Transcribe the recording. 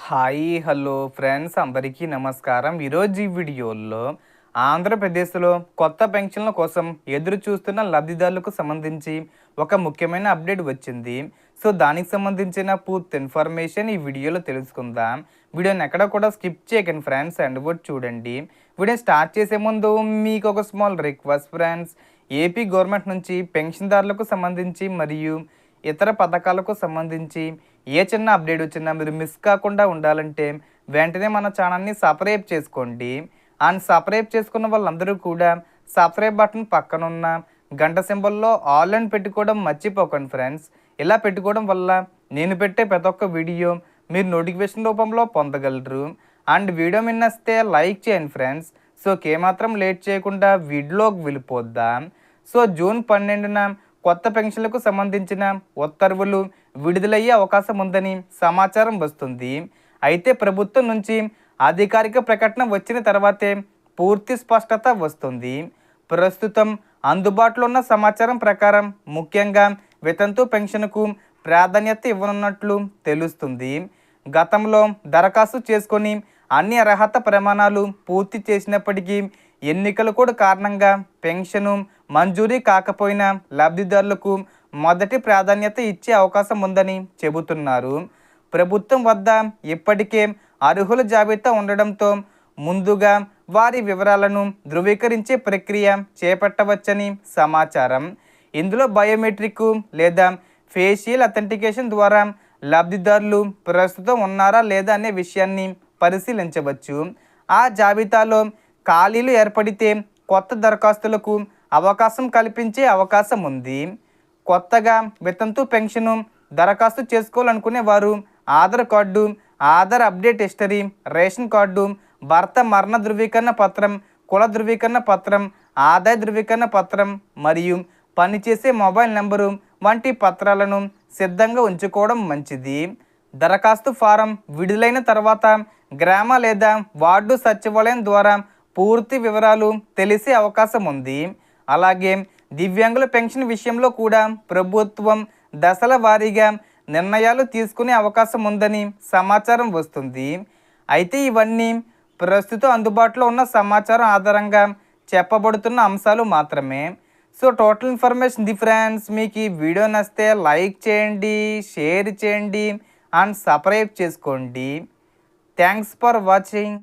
Hi hello friends అందరికీ నమస్కారం. ఈరోజు ఈ వీడియోలో ఆంధ్రప్రదేశ్లో కొత్త పెన్షన్ల కోసం ఎదురు చూస్తున్న లబ్ధిదారులకు సంబంధించి ఒక ముఖ్యమైన అప్డేట్ వచ్చింది. సో దానికి సంబంధించిన పూర్తి ఇన్ఫర్మేషన్ ఈ వీడియోలో తెలుసుకుందాం. వీడియోని ఎక్కడ కూడా స్కిప్ చేయకండి ఫ్రెండ్స్, అండ్ కూడా చూడండి. వీడియో స్టార్ట్ చేసే ముందు మీకు ఒక small request friends. AP government నుంచి పెన్షన్దారులకు సంబంధించి మరియు ఇతర పథకాలకు సంబంధించి ఏ చిన్న అప్డేట్ వచ్చినా మీరు మిస్ కాకుండా ఉండాలంటే వెంటనే మన ఛానల్ని సబ్స్క్రైబ్ చేసుకోండి. అండ్ సబ్స్క్రైబ్ చేసుకున్న వాళ్ళందరూ కూడా సబ్స్క్రైబ్ బటన్ పక్కనున్న గంట సింబల్లో ఆల్ అని పెట్టుకోవడం మర్చిపోకండి ఫ్రెండ్స్. ఇలా పెట్టుకోవడం వల్ల నేను పెట్టే ప్రతి ఒక్క వీడియో మీరు నోటిఫికేషన్ రూపంలో పొందగలరు. అండ్ వీడియో మిన్నస్తే లైక్ చేయండి ఫ్రెండ్స్. సో ఏమాత్రం లేట్ చేయకుండా వీడియోకి వెళ్ళిపోద్దాం. సో జూన్ 12న కొత్త పెన్షన్లకు సంబంధించిన ఉత్తర్వులు విడుదలయ్యే అవకాశం ఉందని సమాచారం వస్తుంది. అయితే ప్రభుత్వం నుంచి అధికారిక ప్రకటన వచ్చిన తర్వాతే పూర్తి స్పష్టత వస్తుంది. ప్రస్తుతం అందుబాటులో ఉన్న సమాచారం ప్రకారం ముఖ్యంగా వితంతు పెన్షన్కు ప్రాధాన్యత ఇవ్వనున్నట్లు తెలుస్తుంది. గతంలో దరఖాస్తు చేసుకొని అన్ని అర్హత ప్రమాణాలు పూర్తి చేసినప్పటికీ ఎన్నికల కూడా కారణంగా పెన్షను మంజూరీ కాకపోయినా లబ్ధిదారులకు మొదటి ప్రాధాన్యత ఇచ్చే అవకాశం ఉందని చెబుతున్నారు. ప్రభుత్వం వద్ద ఇప్పటికే అర్హుల జాబితా ఉండడంతో ముందుగా వారి వివరాలను ధృవీకరించే ప్రక్రియ చేపట్టవచ్చని సమాచారం. ఇందులో బయోమెట్రిక్ లేదా ఫేషియల్ అథెంటికేషన్ ద్వారా లబ్ధిదారులు ప్రస్తుతం ఉన్నారా లేదా అనే విషయాన్ని పరిశీలించవచ్చు. ఆ జాబితాలో ఖాళీలు ఏర్పడితే కొత్త దరఖాస్తులకు అవకాశం కల్పించే అవకాశం ఉంది. కొత్తగా వితంతు పెన్షను దరఖాస్తు చేసుకోవాలనుకునే వారు Aadhaar card, Aadhaar update history, ration card, భర్త మరణ ధృవీకరణ పత్రం, కుల ధృవీకరణ పత్రం, ఆదాయ ధృవీకరణ పత్రం మరియు పనిచేసే మొబైల్ నెంబరు వంటి పత్రాలను సిద్ధంగా ఉంచుకోవడం మంచిది. దరఖాస్తు ఫారం విడుదలైన తర్వాత గ్రామ లేదా వార్డు సచివాలయం ద్వారా పూర్తి వివరాలు తెలిసే అవకాశం ఉంది. అలాగే దివ్యాంగుల పెన్షన్ విషయంలో కూడా ప్రభుత్వం దశల వారీగా నిర్ణయాలు తీసుకునే అవకాశం ఉందని సమాచారం వస్తుంది. అయితే ఇవన్నీ ప్రస్తుతం అందుబాటులో ఉన్న సమాచారం ఆధారంగా చెప్పబడుతున్న అంశాలు మాత్రమే. So total information friends. మీకు ఈ వీడియో నచ్చితే లైక్ చేయండి, షేర్ చేయండి అండ్ సబ్స్క్రైబ్ చేసుకోండి. Thanks for watching.